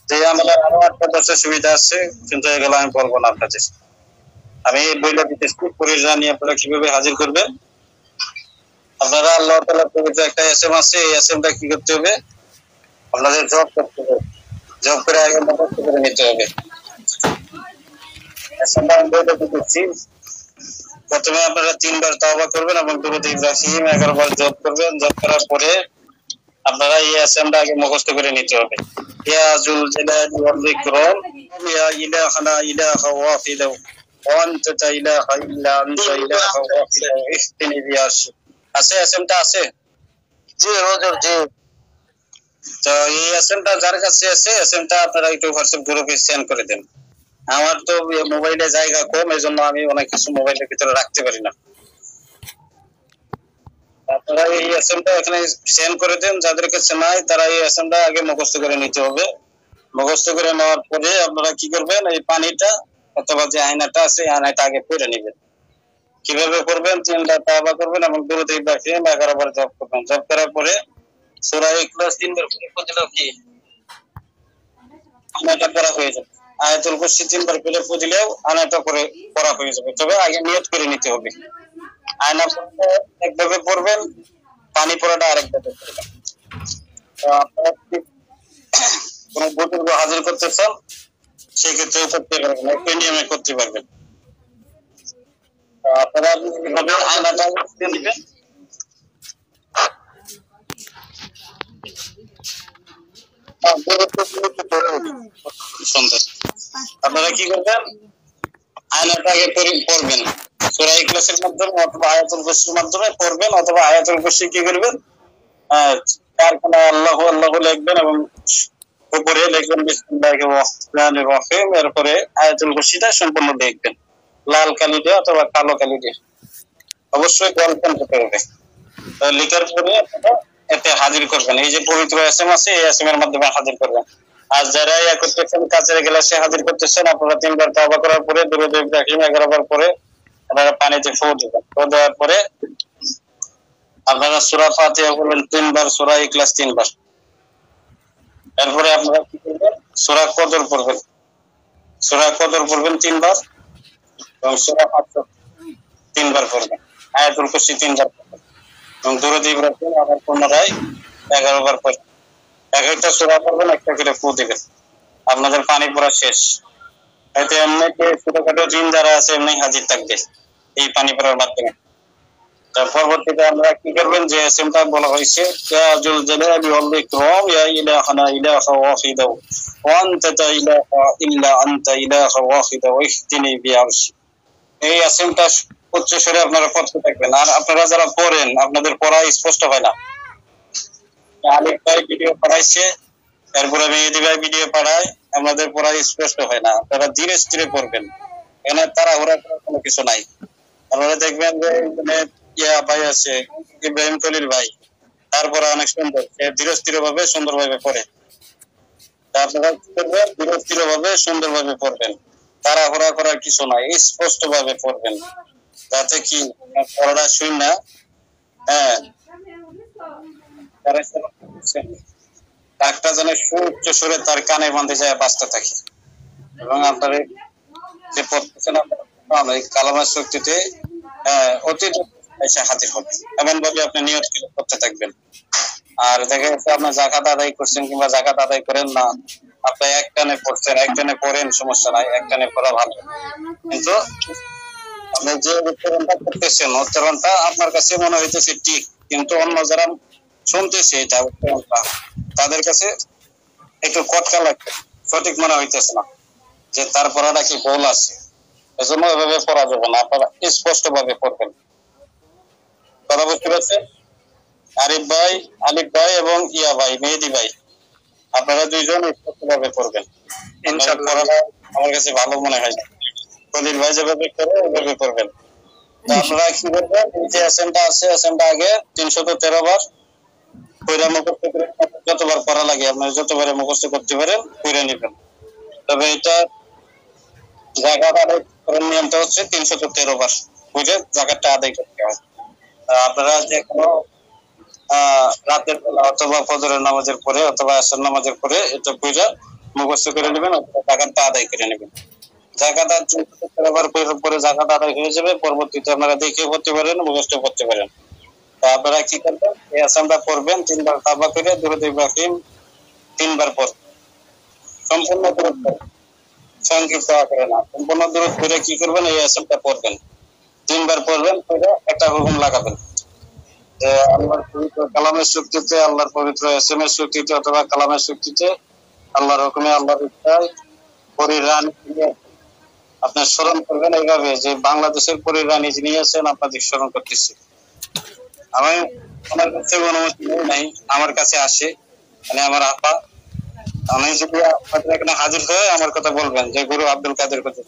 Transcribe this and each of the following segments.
যে আমরা আরো একটা দশের সুবিধা আছে, কিন্তু এগুলো আমি বলবো না আপনাদের। আমি বইটা দিতেছি, পরিচয় নিয়ে আপনারা কিভাবে হাজির করবেন। আপনারা আল্লাহ তাআলার পবিত্র একটা এসএম আছে, এই এসএমটা কি করতে হবে, আপনাদের জব করতে হবে। জব করে আগে মুখস্থ করে নিতে হবে। এসএমটা আমি বইটা দিতেছি। প্রথমে আপনারা 3 বার তাওবা করবেন এবং দুরূদ ইব্রাহিম 11 বার জপ করবেন। জপ করার পরে আপনারা এই এসএমটা আগে মুখস্থ করে নিতে হবে। ইয়া যুল জালালি ওয়াল ইকরাম ইয়া ইলাহানা ইলাহা ওয়াহিদা ওয়া আনতা ইলাহা ইল্লা আনতা ইলাহা ওয়াহিদা ইহদিনি বিয়ারশি। আছে এসএমটা আছে? জি হুজুর, জি। তো এই এসএমটা যার কাছে আছে, এসএমটা আপনারা একটু হোয়াটসঅ্যাপ গ্রুপে সেন্ড করে দেন। আমার তো মোবাইলে জায়গা কম, এজন্য আমি অনেক কিছু মোবাইলের ভিতরে রাখতে পারি না। আপনারা এই এসএমটা এখানে সেন্ড করে দেন। যাদের কাছে নাই তারা এই এসএমটা আগে মুখস্থ করে নিতে হবে। মুখস্থ করে নেওয়ার পরে আপনারা কি করবেন, এই পানিটা অথবা যে আয়নাটা আছে, আয়নাটা আগে পড়ে নেবেন। কিভাবে করবেন, 3 বার তাওবা করবেন এবং দুরূদ ইব্রাহিম 11 বার জপ করবেন। জপ করার পরে সূরা ইখলাস 3 বার পড়ে দিলেও কি আয়নাটা পড়া হয়ে যাবে। আয়াতুল কুরসি 3 বার পড়ে দিলেও আয়নাটা পড়া হয়ে যাবে। তবে আগে নিয়ত করে নিতে হবে। আয়না পড়তে একভাবে পড়বেন, পানি পড়াটা আরেকভাবে পড়বেন। তো আপনারা কোনো বুজুর্গ হাজির করতে চান, সেক্ষেত্রেও করতে পারবেন, একই নিয়মে করতে পারবেন। আপনারা কিভাবে আয়নাটা দিয়ে দিবেন, আপনারা কি করবেন, আয়নাটা আগে পড়বেন। সূরা ইখলাসের মাধ্যমে অথবা আয়াতুল কুরসির মাধ্যমে পড়বেন, অথবা আয়াতুল কুরসি কি করবেন, চারখানা আল্লাহু আল্লাহু লিখবেন এবং উপরে লিখবেন বিসমিল্লাহির রহমানির রহিম। এরপরে আয়াতুল কুরসিটা সম্পূর্ণ লিখবেন লাল কালি দিয়ে অথবা কালো কালি দিয়ে, অবশ্যই গল্পন হতে হবে। লেখার পরে এতে হাজির করবেন। এই যে পবিত্র এসএম আছে, এই এসএম এর মাধ্যমে হাজির করবেন। আর যারা ইয়া করতেছেন, কাচের গ্লাসে হাজির করতেছেন, আপনারা 3 বার তাওবা করার পরে দুরূদ ইব্রাহিম 11 বার পরে আপনারা পানিতে ফু দিবেন। ফু দেওয়ার পরে আপনারা সূরা ফাতিহা বলবেন 3 বার, সূরা ইখলাস 3 বার। এরপরে আপনারা কি করবেন, সূরা কদর পড়বেন। সূরা কদর পড়বেন 3 বার এবং সূরা ফাতিহা 3 বার পড়বেন। আয়াতুল কুরসি 3 বার পড়বেন এবং দুরূদ ইব্রাহিম আবার পুনরায় 11 বার পড়বেন। এক একটা সূরা পড়বেন, একটা করে ফু দিবেন। আপনাদের পানি পড়া শেষ। এতে এমনিতে ছোটখাটো জিন যারা আছে এমনি হাজির থাকবে এই পানি পড়ার মাধ্যমে। তার পরবর্তীতে আমরা কি করবেন, যে এসএমটা বলা হয়েছে, ইয়া যুল জালালি ওয়াল ইকরাম ইয়া ইলাহানা ইলাহা ওয়াহিদা ওয়া আনতা ইলাহা ইল্লা আনতা ইলাহা ওয়াহিদা ইহদিনি বিআরশি। এই এসএমটা উচ্চ স্বরে আপনারা পড়তে থাকবেন। আর আপনারা যারা পড়েন, আপনাদের পড়া স্পষ্ট হয় না। আলিফ ভাই ভিডিও পড়াইছে, এরপরে মেহেদি ভাই ভিডিও পড়ায়, আমাদের পড়া স্পষ্ট হয় না। আপনারা ধীরে স্থিরে পড়বেন, এখানে তাড়াহুড়া করার কোনো কিছু নাই। আপনারা দেখবেন যে এখানে ইয়া ভাই আছে, ইব্রাহিম খলিল ভাই, তারপরে অনেক সুন্দর, সে ধীরে স্থির ভাবে সুন্দরভাবে পড়ে। আপনারা কি করবেন, ধীরে স্থির ভাবে সুন্দরভাবে পড়বেন, তাড়াহুড়া করার কিছু নাই, স্পষ্ট ভাবে পড়বেন, যাতে কি পড়াটা শুন না। হ্যাঁ, একটা যেন সুউচ্চ সুরে তার কানে বাঁধে যায় বাঁচতে থাকে। এবং আপনার যে পড়তেছেন, আপনার কালামের শক্তিতে অতি এসে হাজির হবে, এমন ভাবে আপনি নিয়ত করতে থাকবেন। আর দেখা যাচ্ছে আপনার যাকাত আদায় করছেন কিংবা যাকাত আদায় করেন না, আপনি এক টানে পড়ছেন, এক টানে পড়েন, সমস্যা নাই, এক টানে পড়া ভালো। কিন্তু আপনি যে উচ্চারণটা করতেছেন, উচ্চারণটা আপনার কাছে মনে হইতেছে ঠিক, কিন্তু অন্য যারা শুনতেছে এটা উচ্চারণটা, তাদের কাছে একটু কটকা লাগছে, সঠিক মনে হইতেছে না যে তার পড়াটা কি ভুল আছে। এজন্য এভাবে পড়া যাবে না, আপনারা স্পষ্ট ভাবে পড়বেন। কথা বুঝতে পারছেন? আলিফ ভাই এবং ইয়া ভাই, মেহেদি ভাই, আপনারা দুইজন স্পষ্ট ভাবে পড়বেন। ইনশাআল্লাহ আমার কাছে ভালো মনে হয়। খলিল ভাই যেভাবে করে ওইভাবে করবেন। তো আপনারা কি করবেন, এই যে এসএমটা আছে, এসএমটা আগে 313 বার কইরা মুখস্থ করে, যতবার পড়া লাগে আপনি যতবারে মুখস্থ করতে পারেন কইরা নেবেন। তবে এটা জাকাত আদায় করার নিয়মটা হচ্ছে 313 বার কইরা জাকাতটা আদায় করতে হয়। আপনারা যে কোনো রাতের বেলা অথবা ফজরের নামাজের পরে অথবা আসর নামাজের পরে এটা কইরা মুখস্থ করে নেবেন অথবা জাকাতটা আদায় করে নেবেন। জাকাত আদায় পরে জাকাত আদায় হয়ে যাবে, পরবর্তীতে আপনারা দেখে পড়তে পারেন, মুখস্থ করতে পারেন। তো আপনারা কি করবেন, এই আসামটা পড়বেন 3 বার তাওবা করে দুরূদ ইব্রাহিম 3 বার পড়, সম্পূর্ণ দুরূদ পড়বেন, সংক্ষিপ্ত আকারে না, সম্পূর্ণ দুরূদ করে কি করবেন, এই আসামটা পড়বেন 3 বার পড়বেন, পরে একটা হুকুম লাগাবেন যে আল্লাহর পবিত্র কালামের শক্তিতে, আল্লাহর পবিত্র এসএমের শক্তিতে অথবা কালামের শক্তিতে, আল্লাহর হুকুমে, আল্লাহর ইচ্ছায় পরিরান আপনার স্মরণ করবেন এইভাবে যে বাংলাদেশের পরিরানী যিনি আছেন আপনাদের স্মরণ করতেছি। আমি আমার কাছে অনুমতি নাই, আমার কাছে আসে মানে আমার আপা, আমি যদি আপনাদের এখানে হাজির হয়ে আমার কথা বলবেন যে গুরু আব্দুল কাদের কথা,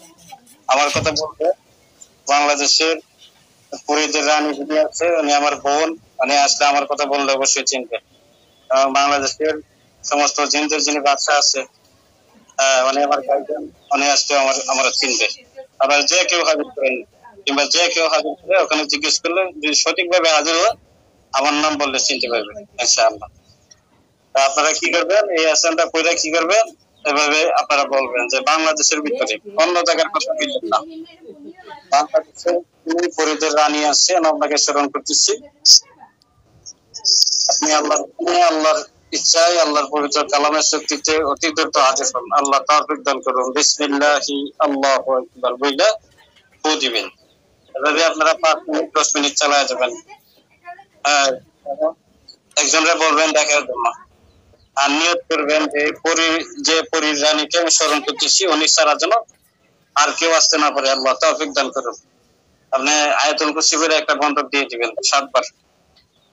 আমার কথা বলবে বাংলাদেশের পরিদের রানী যিনি আছে উনি আমার বোন, মানে আসলে আমার কথা বললে অবশ্যই চিনবে। বাংলাদেশের সমস্ত জিনদের যিনি বাচ্চা আছে মানে আমার গার্জেন, উনি আসলে আমার চিনবে। আবার যে কেউ হাজির করেন কিংবা যে কেউ হাজির করে ওখানে জিজ্ঞেস করলে যদি সঠিকভাবে হাজির হয় আমার নাম বললে চিনতে পারবে ইনশাআল্লাহ। আপনারা কি করবেন, এই আসানটা পড়ে কি করবেন, এভাবে আপনারা বলবেন যে বাংলাদেশের ভিতরে অন্য জায়গার কথা বলবেন না, বাংলাদেশে তিনি ফরিদের রানী আছেন, আপনাকে স্মরণ করতেছি। আপনি আল্লাহর ইচ্ছায়, আল্লাহর পবিত্র কালামের শক্তিতে অতি দ্রুত হাজির হন, আল্লাহ তৌফিক দান করুন। বিসমিল্লাহি আল্লাহু আকবার বইলা ফু দিবেন। এভাবে আপনারা 5 মিনিট 10 মিনিট চালায় যাবেন। একজনরা বলবেন দেখার জন্য, আর নিয়ত করবেন যে পরীর রানীকে আমি স্মরণ করতেছি উনি ছাড়া যেন আর কেউ আসতে না পারে, আল্লাহ তৌফিক দান করুন। আপনি আয়াতুল কুরসি করে একটা বন্ধক দিয়ে দিবেন 7 বার,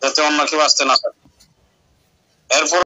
যাতে অন্য কেউ আসতে না পারে। এরপর